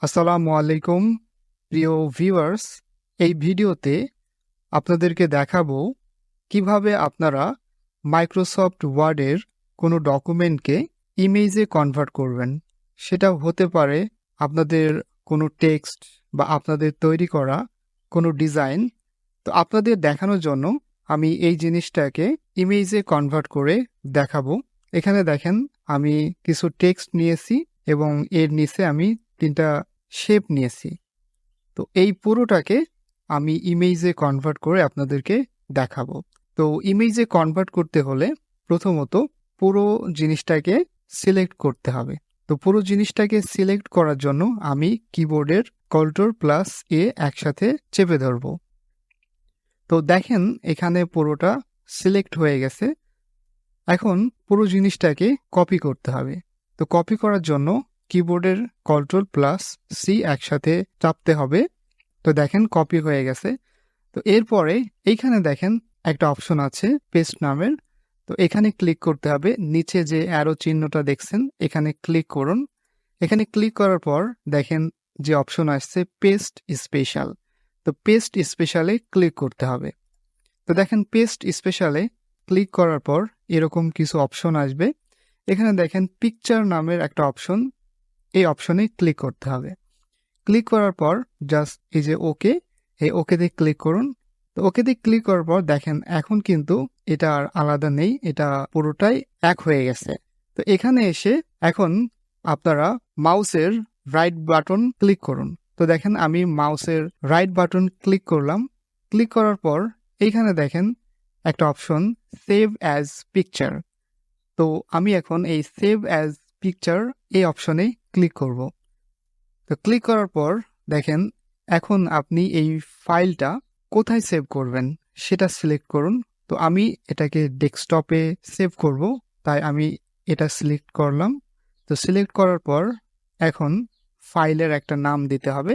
আসসালামু আলাইকুম প্রিয় ভিউয়ার্স। এই ভিডিওতে আপনাদেরকে দেখাবো কিভাবে আপনারা মাইক্রোসফট ওয়ার্ডের কোনো ডকুমেন্টকে ইমেজে কনভার্ট করবেন। সেটা হতে পারে আপনাদের কোনো টেক্সট বা আপনাদের তৈরি করা কোনো ডিজাইন। তো আপনাদের দেখানোর জন্য আমি এই জিনিসটাকে ইমেজে কনভার্ট করে দেখাবো। এখানে দেখেন আমি কিছু টেক্সট নিয়েছি এবং এর নিচে আমি 3টা শেপ নিয়েছি। তো এই পুরোটাকে আমি ইমেজে কনভার্ট করে আপনাদেরকে দেখাবো। তো ইমেজে কনভার্ট করতে হলে প্রথমত পুরো জিনিসটাকে সিলেক্ট করতে হবে। তো পুরো জিনিসটাকে সিলেক্ট করার জন্য আমি কিবোর্ডের Ctrl+A একসাথে চেপে ধরবো। তো দেখেন এখানে পুরোটা সিলেক্ট হয়ে গেছে। এখন পুরো জিনিসটাকে কপি করতে হবে। তো কপি করার জন্য কিবোর্ডের Ctrl+C একসাথে চাপতে হবে। তো দেখেন কপি হয়ে গেছে। তো এরপরে এইখানে দেখেন একটা অপশন আছে পেস্ট নামের। তো এখানে ক্লিক করতে হবে। নিচে যে অ্যারো চিহ্নটা দেখছেন এখানে ক্লিক করুন। এখানে ক্লিক করার পর দেখেন যে অপশন আসছে পেস্ট স্পেশাল। তো পেস্ট স্পেশালে ক্লিক করতে হবে। তো দেখেন পেস্ট স্পেশালে ক্লিক করার পর এরকম কিছু অপশন আসবে। এখানে দেখেন পিকচার নামের একটা অপশন, এই অপশনে ক্লিক করতে হবে। ক্লিক করার পর জাস্ট এই যে ওকে, এই ওকেতে ক্লিক করুন। তো ওকেতে ক্লিক করার পর দেখেন এখন কিন্তু এটা আর আলাদা নেই, এটা পুরোটাই এক হয়ে গেছে। তো এখানে এসে এখন আপনারা মাউসের রাইট বাটন ক্লিক করুন। তো দেখেন আমি মাউসের রাইট বাটন ক্লিক করলাম। ক্লিক করার পর এইখানে দেখেন একটা অপশন সেভ অ্যাজ পিকচার। তো আমি এখন এই সেভ অ্যাজ পিকচার এই অপশনে ক্লিক করব। তো ক্লিক করার পর দেখেন এখন আপনি এই ফাইলটা কোথায় সেভ করবেন সেটা সিলেক্ট করুন। তো আমি এটাকে ডেস্কটপে সেভ করব, তাই আমি এটা সিলেক্ট করলাম। তো সিলেক্ট করার পর এখন ফাইলের একটা নাম দিতে হবে।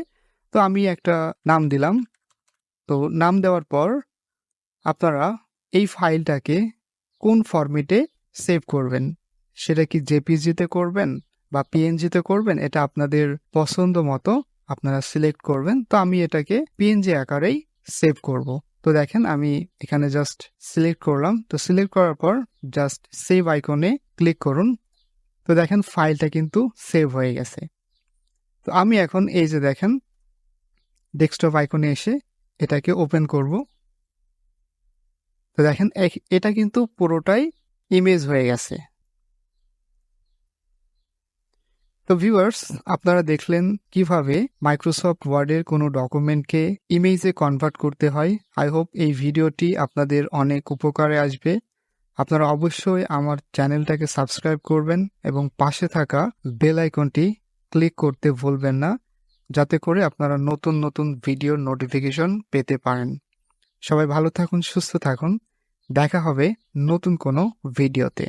তো আমি একটা নাম দিলাম। তো নাম দেওয়ার পর আপনারা এই ফাইলটাকে কোন ফরম্যাটে সেভ করবেন, সেটা কি জেপিজিতে করবেন বা পিএনজিতে করবেন, এটা আপনাদের পছন্দ মতো আপনারা সিলেক্ট করবেন। তো আমি এটাকে পিএনজি আকারেই সেভ করব। তো দেখেন আমি এখানে জাস্ট সিলেক্ট করলাম। তো সিলেক্ট করার পর জাস্ট সেভ আইকনে ক্লিক করুন। তো দেখেন ফাইলটা কিন্তু সেভ হয়ে গেছে। তো আমি এখন এই যে দেখেন ডেস্কটপ আইকনে এসে এটাকে ওপেন করব। তো দেখেন এটা কিন্তু পুরোটাই ইমেজ হয়ে গেছে। তো ভিউয়ার্স, আপনারা দেখলেন কিভাবে মাইক্রোসফট ওয়ার্ডের কোনো ডকুমেন্টকে ইমেজে কনভার্ট করতে হয়। আই হোপ এই ভিডিওটি আপনাদের অনেক উপকারে আসবে। আপনারা অবশ্যই আমার চ্যানেলটাকে সাবস্ক্রাইব করবেন এবং পাশে থাকা বেল আইকনটি ক্লিক করতে ভুলবেন না, যাতে করে আপনারা নতুন নতুন ভিডিওর নোটিফিকেশন পেতে পারেন। সবাই ভালো থাকুন, সুস্থ থাকুন। দেখা হবে নতুন কোনো ভিডিওতে।